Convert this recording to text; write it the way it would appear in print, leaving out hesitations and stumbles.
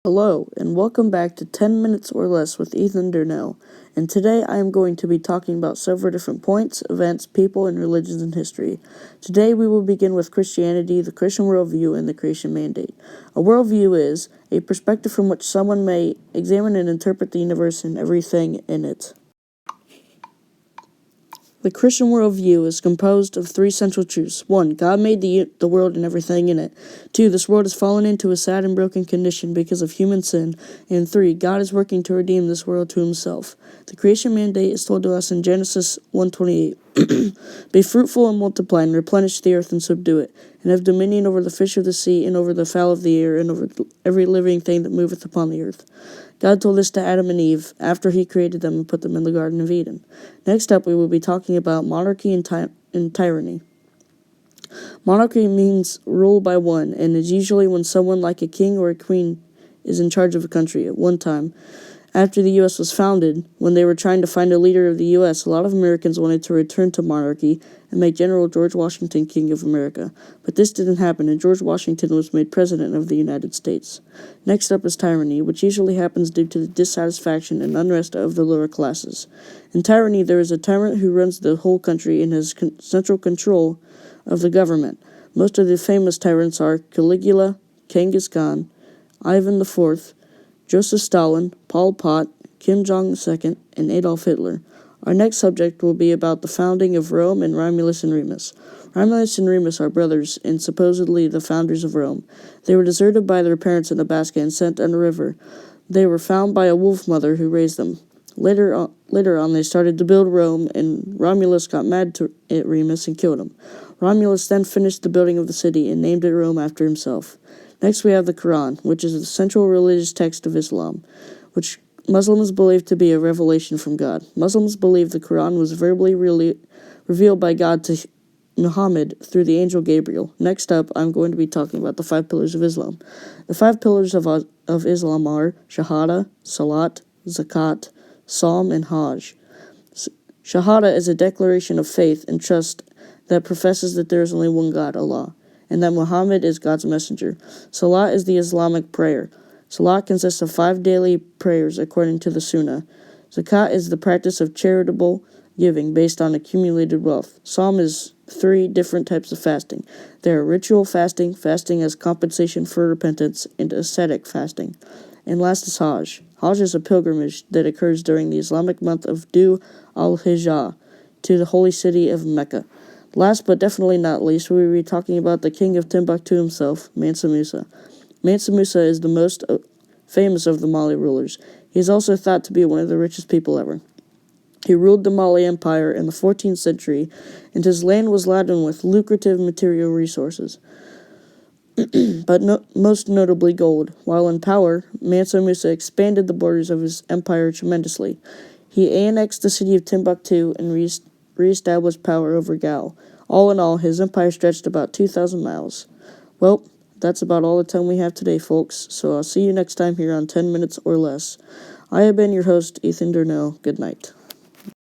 Hello, and welcome back to 10 Minutes or Less with Ethan Durnell. And today I am going to be talking about several different points, events, people, and religions in history. Today we will begin with Christianity, the Christian worldview, and the creation mandate. A worldview is a perspective from which someone may examine and interpret the universe and everything in it. The Christian worldview is composed of three central truths. 1. God made the world and everything in it. 2. This world has fallen into a sad and broken condition because of human sin. And 3. God is working to redeem this world to himself. The creation mandate is told to us in Genesis 1:28. Be fruitful and multiply, and replenish the earth and subdue it, and have dominion over the fish of the sea, and over the fowl of the air, and over every living thing that moveth upon the earth. God told this to Adam and Eve after he created them and put them in the Garden of Eden. Next up, we will be talking about monarchy and tyranny. Monarchy means rule by one, and is usually when someone like a king or a queen is in charge of a country at one time. After the U.S. was founded, when they were trying to find a leader of the U.S., a lot of Americans wanted to return to monarchy and make General George Washington King of America. But this didn't happen, and George Washington was made President of the United States. Next up is tyranny, which usually happens due to the dissatisfaction and unrest of the lower classes. In tyranny, there is a tyrant who runs the whole country and has central control of the government. Most of the famous tyrants are Caligula, Genghis Khan, Ivan IV, Joseph Stalin, Pol Pot, Kim Jong-il, and Adolf Hitler. Our next subject will be about the founding of Rome and Romulus and Remus. Romulus and Remus are brothers and supposedly the founders of Rome. They were deserted by their parents in a basket and sent on a river. They were found by a wolf mother who raised them. Later on, they started to build Rome, and Romulus got mad at Remus and killed him. Romulus then finished the building of the city and named it Rome after himself. Next, we have the Quran, which is the central religious text of Islam, which Muslims believe to be a revelation from God. Muslims believe the Quran was verbally revealed by God to Muhammad through the angel Gabriel. Next up, I'm going to be talking about the 5 pillars of Islam. The 5 pillars of Islam are Shahada, Salat, Zakat, Psalm, and Hajj. Shahada is a declaration of faith and trust that professes that there is only one God, Allah, and that Muhammad is God's messenger. Salat is the Islamic prayer. Salat consists of 5 daily prayers according to the Sunnah. Zakat is the practice of charitable giving based on accumulated wealth. Psalm is 3 different types of fasting. There are ritual fasting, fasting as compensation for repentance, and ascetic fasting. And last is Hajj. Hajj is a pilgrimage that occurs during the Islamic month of Dhu al-Hijjah to the holy city of Mecca. Last but definitely not least, we will be talking about the king of Timbuktu himself, Mansa Musa. Mansa Musa is the most famous of the Mali rulers. He is also thought to be one of the richest people ever. He ruled the Mali Empire in the 14th century, and his land was laden with lucrative material resources, but most notably gold. While in power, Mansa Musa expanded the borders of his empire tremendously. He annexed the city of Timbuktu and re-established power over Gao. All in all, his empire stretched about 2,000 miles. Well, that's about all the time we have today, folks, so I'll see you next time here on 10 Minutes or Less. I have been your host, Ethan Durnell. Good night.